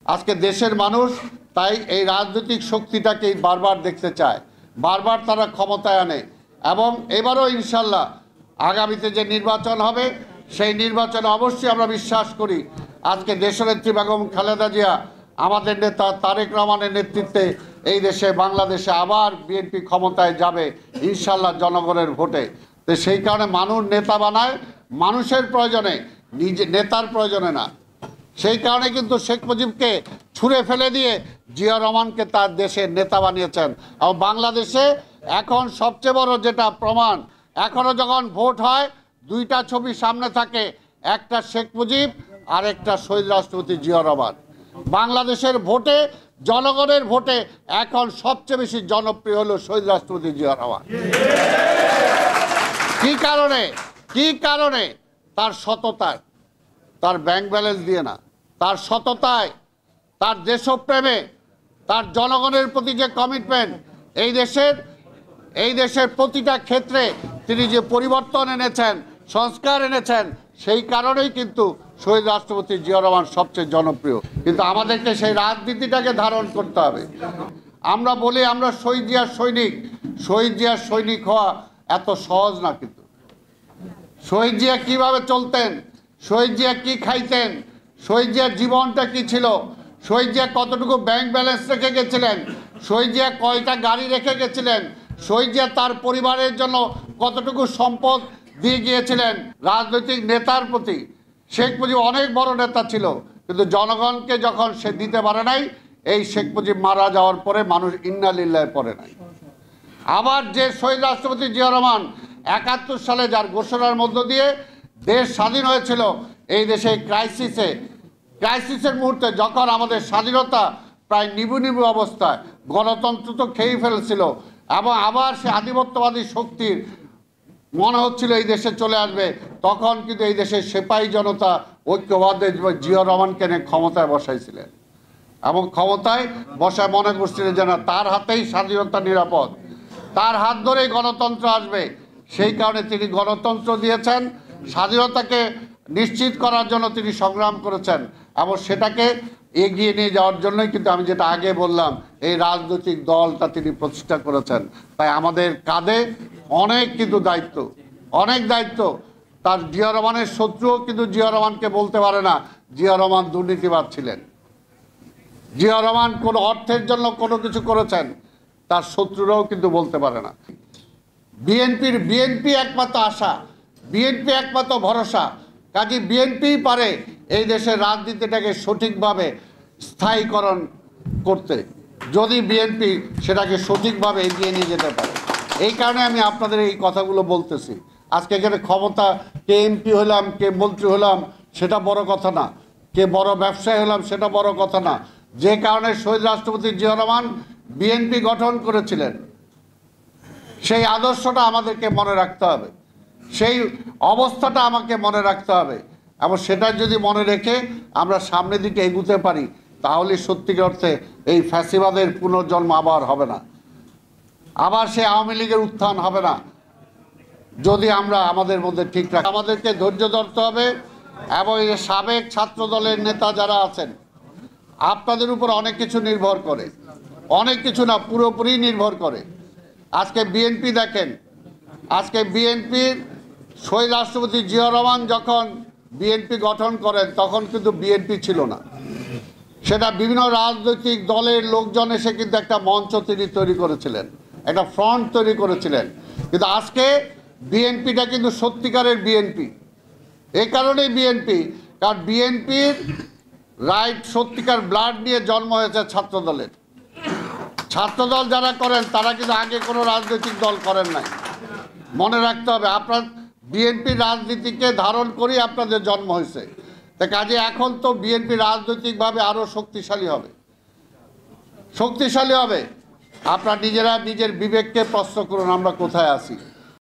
আজকে দেশের মানুষ তাই এই রাজনৈতিক শক্তিটাকে বারবার দেখতে চায়, বারবার তারা ক্ষমতায় আনে এবং এবারও ইনশাল্লাহ আগামীতে যে নির্বাচন হবে সেই নির্বাচনে অবশ্যই আমরা বিশ্বাস করি আজকে দেশনেত্রী বেগম খালেদা জিয়া আমাদের নেতা তারেক রহমানের নেতৃত্বে এই দেশে বাংলাদেশে আবার বিএনপি ক্ষমতায় যাবে ইনশাল্লাহ জনগণের ভোটে। তো সেই কারণে মানুষ নেতা বানায় মানুষের প্রয়োজনে, নিজে নেতার প্রয়োজনে না। সেই কারণে কিন্তু শেখ মুজিবকে ছুঁড়ে ফেলে দিয়ে জিয়া রহমানকে তার দেশের নেতা বানিয়েছেন। আর বাংলাদেশে এখন সবচেয়ে বড় যেটা প্রমাণ, এখনও যখন ভোট হয় দুইটা ছবি সামনে থাকে, একটা শেখ মুজিব আর একটা শহীদ রাষ্ট্রপতি জিয়া রহমান। বাংলাদেশের ভোটে, জনগণের ভোটে এখন সবচেয়ে বেশি জনপ্রিয় হলো শহীদ রাষ্ট্রপতি জিয়া রহমান। কি কারণে? তার সততায়, তার ব্যাংক ব্যালেন্স দিয়ে না, তার সততায়, তার দেশপ্রেমে, তার জনগণের প্রতি যে কমিটমেন্ট, এই দেশের প্রতিটা ক্ষেত্রে তিনি যে পরিবর্তন এনেছেন, সংস্কার এনেছেন, সেই কারণেই কিন্তু শহীদ রাষ্ট্রপতি জিয়া রহমান সবচেয়ে জনপ্রিয়। কিন্তু আমাদেরকে সেই রাজনীতিটাকে ধারণ করতে হবে। আমরা বলি আমরা শহীদ জিয়ার সৈনিক হওয়া এত সহজ না। কিন্তু শহীদ জিয়া কীভাবে চলতেন, শহীদ জিয়া কী খাইতেন, শহীদ জিয়ার জীবনটা কী ছিল, শহীদ জিয়া কতটুকু ব্যাংক ব্যালেন্স রেখে গেছিলেন, শহীদ জিয়া কয়টা গাড়ি রেখে গেছিলেন, শহীদ জিয়া তার পরিবারের জন্য কতটুকু সম্পদ দিয়ে গিয়েছিলেন। রাজনৈতিক নেতার প্রতি শেখ মুজিব অনেক বড় নেতা ছিল, কিন্তু জনগণকে যখন সে দিতে পারে নাই, এই শেখ মুজিব মারা যাওয়ার পরে মানুষ ইন্না লিল্লাহে পড়ে নাই। আবার যে শহীদ রাষ্ট্রপতি জিয়া রহমান ৭১ সালে যার ঘোষণার মধ্য দিয়ে দেশ স্বাধীন হয়েছিল, এই দেশে ক্রাইসিসের মুহূর্তে যখন আমাদের স্বাধীনতা প্রায় নিবু অবস্থায়, গণতন্ত্র তো খেয়েই ফেলছিল এবং আবার সে আধিপত্যবাদী শক্তির মনে হচ্ছিল এই দেশে চলে আসবে, তখন কিন্তু এই দেশের সেপাহী জনতা ঐক্যবদ্ধে জিয়া রহমানকে নিয়ে ক্ষমতায় বসাইছিলেন এবং ক্ষমতায় বসায় মনে করছিলেন যেন তার হাতেই স্বাধীনতা নিরাপদ, তার হাত ধরেই গণতন্ত্র আসবে। সেই কারণে তিনি গণতন্ত্র দিয়েছেন, স্বাধীনতাকে নিশ্চিত করার জন্য তিনি সংগ্রাম করেছেন এবং সেটাকে এগিয়ে নিয়ে যাওয়ার জন্যই কিন্তু আমি যেটা আগে বললাম, এই রাজনৈতিক দলটা তিনি প্রতিষ্ঠা করেছেন। তাই আমাদের কাঁধে অনেক দায়িত্ব। তার জিয়া রহমানের শত্রুও কিন্তু জিয়া রহমানকে বলতে পারে না জিয়া রহমান দুর্নীতিবাদ ছিলেন, জিয়া রহমান কোনো অর্থের জন্য কোনো কিছু করেছেন, তার শত্রুরাও কিন্তু বলতে পারে না। বিএনপি একমাত্র আশা, বিএনপি একমাত্র ভরসা। কাজে বিএনপি পারে এই দেশের রাজনীতিটাকে সঠিকভাবে স্থায়ীকরণ করতে, যদি বিএনপি সেটাকে সঠিকভাবে এগিয়ে নিয়ে যেতে পারে। এই কারণে আমি আপনাদের এই কথাগুলো বলতেছি। আজকে এখানে ক্ষমতা, কে এমপি হলাম, কে মন্ত্রী হলাম, সেটা বড় কথা না, কে বড় ব্যবসায়ী হলাম সেটা বড় কথা না। যে কারণে শহীদ রাষ্ট্রপতি জিয়া রহমান বিএনপি গঠন করেছিলেন, সেই আদর্শটা আমাদেরকে মনে রাখতে হবে, সেই অবস্থাটা আমাকে মনে রাখতে হবে এবং সেটা যদি মনে রেখে আমরা সামনের দিকে এগুতে পারি, তাহলে সত্যিকার অর্থে এই ফ্যাসিবাদের পুনর্জন্ম আবার হবে না, আবার সে আওয়ামী লীগের উত্থান হবে না, যদি আমরা আমাদের মধ্যে ঠিক রাখি। আমাদেরকে ধৈর্য ধরতে হবে এবং এই সাবেক ছাত্র দলের নেতা যারা আছেন, আপনাদের উপর অনেক কিছু নির্ভর করে, অনেক কিছু না, পুরোপুরি নির্ভর করে। আজকে বিএনপি দেখেন, আজকে বিএনপির শহীদ রাষ্ট্রপতি জিয়া রহমান যখন বিএনপি গঠন করেন তখন কিন্তু বিএনপি ছিল না, সেটা বিভিন্ন রাজনৈতিক দলের লোকজন এসে কিন্তু একটা মঞ্চ তিনি তৈরি করেছিলেন, একটা ফ্রন্ট তৈরি করেছিলেন। কিন্তু আজকে বিএনপিটা কিন্তু সত্যিকারের বিএনপি। এই কারণেই বিএনপি, কারণ বিএনপির সত্যিকার ব্লাড নিয়ে জন্ম হয়েছে ছাত্রদলের। ছাত্রদল যারা করেন তারা কিন্তু আগে কোনো রাজনৈতিক দল করেন নাই, মনে রাখতে হবে। আপনার বিএনপির রাজনীতিকে ধারণ করেই আপনাদের জন্ম হয়েছে। তা কাজে এখন তো বিএনপি রাজনৈতিকভাবে আরও শক্তিশালী হবে। আপনার নিজেরা নিজের বিবেককে প্রশ্ন করুন, আমরা কোথায় আছি।